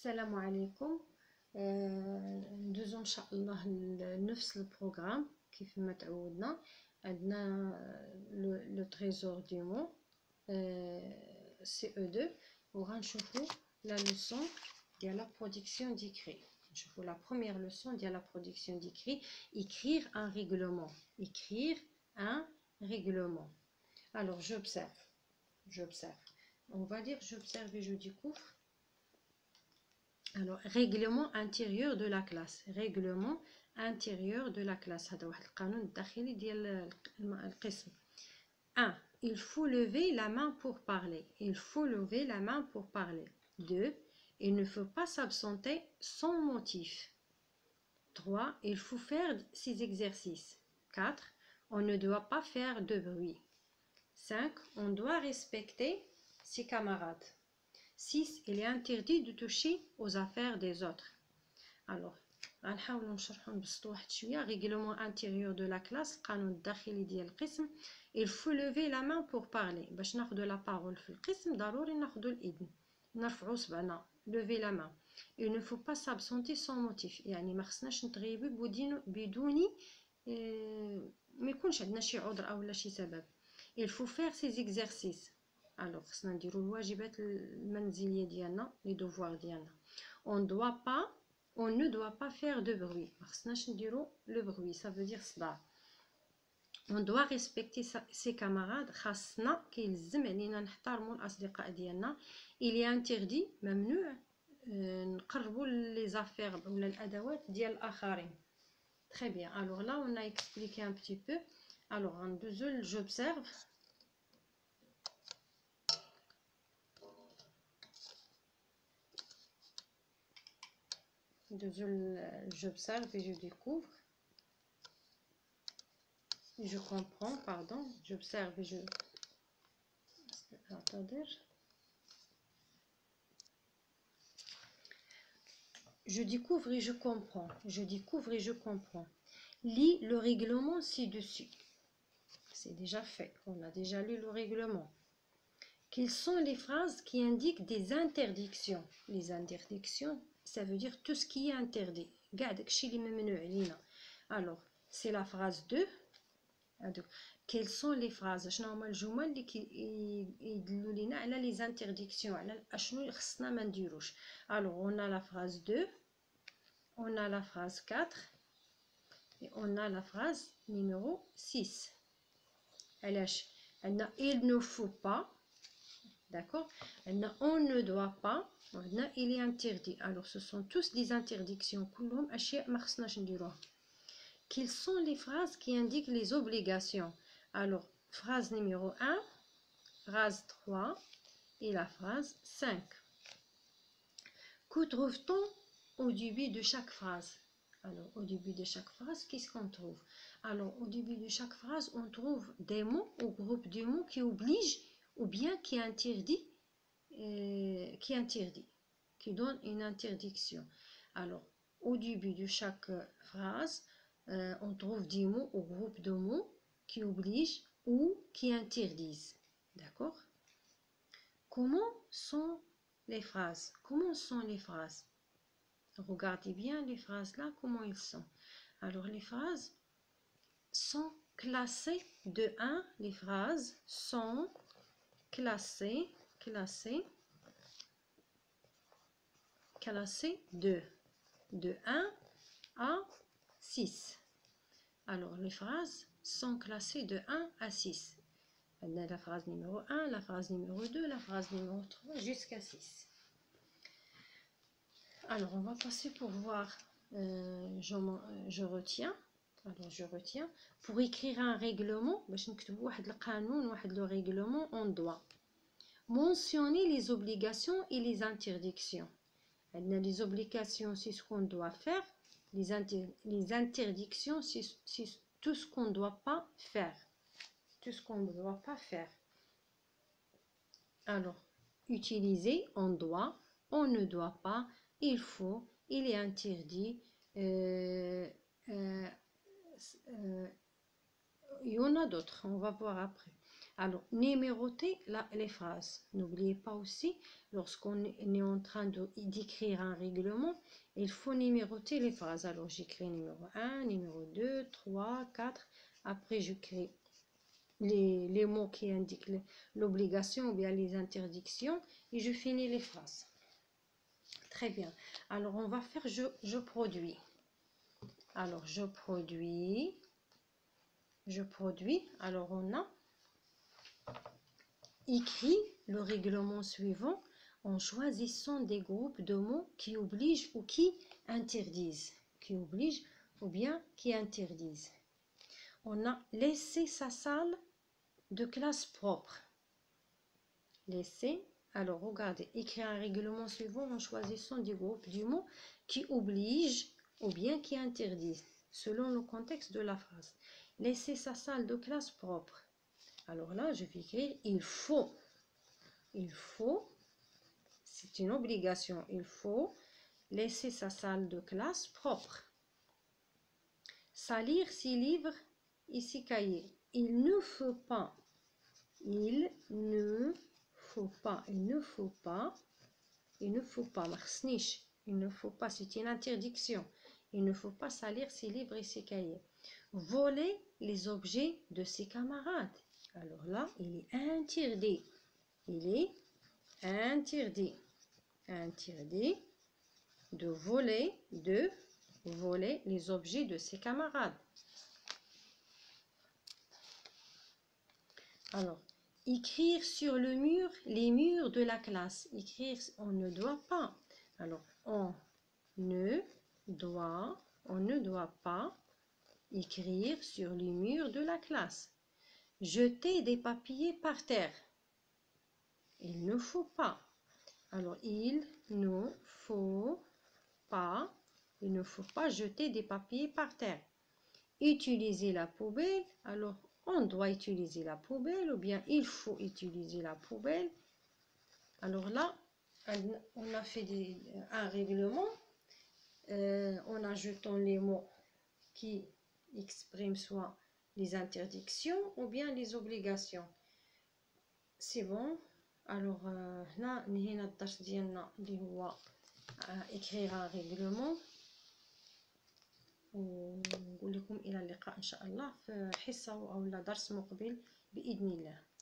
السلام عليكم. ندوزو ان شاء الله لنفس البروغرام كيف ما تعودنا. عندنا لو تريزور دي مو سي او 2 وغنشوفو لا لوسون ديال لا برودكسيون ديكري. نشوفو لا بروميير لوسون ديال لا برودكسيون ديكري. écrire un règlement. écrire un règlement. Alors j'observe, on va dire j'observe et je découvre. Alors règlement intérieur de la classe. règlement intérieur de la classe. هذا واحد القانون الداخلي ديال القسم. 1. Il faut lever la main pour parler. il faut lever la main pour parler. 2. Il ne faut pas s'absenter sans motif. 3. Il faut faire ces exercices. 4. On ne doit pas faire de bruit. 5. On doit respecter ses camarades. 6. Il est interdit de toucher aux affaires des autres. Alors, غنحاولوا نشرحوا نبسطوا واحد شويه. règlement intérieur de la classe, القانون الداخلي ديال القسم. il faut lever la main pour parler. باش ناخذوا لا بارول في القسم ضروري ناخذوا الاذن، نرفعوا صبعنا. lever la main. il ne faut pas s'absenter sans motif، يعني ما خصناش نتغيبوا بدون ما يكونش عندنا شي عذر اولا شي سبب. il faut faire ces exercices. alors خصنا نديروا الواجبات المنزليه ديالنا، لي دوفوار ديالنا. on ne doit pas faire de bruit. ما خصناش نديروا le bruit، ça veut dire صداع. on doit respecter ses camarades. خاصنا كيلزم علينا نحترموا الاصدقاء ديالنا. il est interdit، ممنوع نقربوا لي زافير ولا الادوات ديال الاخرين. très bien. alors là on a expliqué un petit peu. alors غندوزو j'observe. j'observe et je découvre. Et je comprends, pardon. J'observe et je... Attendez. Je découvre et je comprends. je découvre et je comprends. Lis le règlement ci-dessus. C'est déjà fait. On a déjà lu le règlement. Quelles sont les phrases qui indiquent des interdictions? Les interdictions, ça veut dire tout ce qui est interdit. Alors, c'est la phrase 2. Quelles sont les phrases? شنو هما الجمل اللي يدلوا لنا على les interdictions، على اشنو خصنا ما نديروش. alors on a la phrase 2, on a la phrase 4 et on a la phrase numéro 6. علاش عندنا il ne faut pas، d'accord، عندنا on ne doit pas، وعندنا il est interdit. alors ce sont tous des interdictions، كلهم اشياء ما خصناش نديروها. Quelles sont les phrases qui indiquent les obligations? alors phrase numéro 1, phrase 3 et la phrase 5. Que trouve-t-on au début de chaque phrase? alors au début de chaque phrase, qu'est-ce qu'on trouve? alors au début de chaque phrase, on trouve des mots ou groupe de mots qui obligent ou bien qui interdit, qui donne une interdiction. alors au début de chaque phrase, on trouve des mots ou groupes de mots qui obligent ou qui interdisent. D'accord? Comment sont les phrases? Comment sont les phrases? Regardez bien les phrases là, comment ils sont. alors les phrases sont classées de 1. les phrases sont classées de 1 à 6. alors les phrases sont classées de 1 à 6. la phrase numéro 1, la phrase numéro 2, la phrase numéro 3 jusqu'à 6. alors on va passer pour voir. je retiens. alors je retiens. pour écrire un règlement باش نكتبوا واحد القانون واحد le règlement, on doit mentionner les obligations et les interdictions. les obligations, c'est ce qu'on doit faire. les interdictions, c'est tout ce qu'on ne doit pas faire. tout ce qu'on ne doit pas faire. alors utiliser, on doit, on ne doit pas, il faut, il est interdit, il y en a d'autres, on va voir après. Alors, numéroter les phrases. N'oubliez pas aussi, lorsqu'on est en train d'écrire un règlement, il faut numéroter les phrases. Alors, j'écris numéro 1, numéro 2, 3, 4. Après, j'écris les mots qui indiquent l'obligation ou bien les interdictions et je finis les phrases. Très bien. Alors, on va faire je produis. Alors, je produis. Alors, on a écrit le règlement suivant en choisissant des groupes de mots qui obligent ou qui interdisent. Qui obligent ou bien qui interdisent. On a laissé sa salle de classe propre. Laisser. Alors, regardez, écrire un règlement suivant en choisissant des groupes du mot qui obligent ou bien qui interdisent, selon le contexte de la phrase. Laisser sa salle de classe propre. Alors là, je vais écrire il faut. Il faut, c'est une obligation, il faut laisser sa salle de classe propre. Salir ses livres et ses cahiers. Il ne faut pas. Il ne faut pas, il ne faut pas, il ne faut pas, il ne faut pas, c'est une interdiction. Il ne faut pas salir ses livres et ses cahiers. Voler les objets de ses camarades. Alors là, il est interdit. Il est interdit. Interdit de voler les objets de ses camarades. Alors, écrire sur le mur, les murs de la classe. Écrire, on ne doit pas. Alors, on ne doit pas écrire sur les murs de la classe. Jeter des papiers par terre. Il ne faut pas. Alors, il ne faut pas jeter des papiers par terre. Utiliser la poubelle. Alors, on doit utiliser la poubelle ou bien il faut utiliser la poubelle. Alors là, on a fait un règlement en ajoutant les mots qui expriment soit les interdictions ou bien les obligations. C'est bon. Alors là, نهينا الدرس ديالنا اللي هو écrire un règlement. ونقول لكم إلى اللقاء إن شاء الله في حصة أو درس مقبل بإذن الله.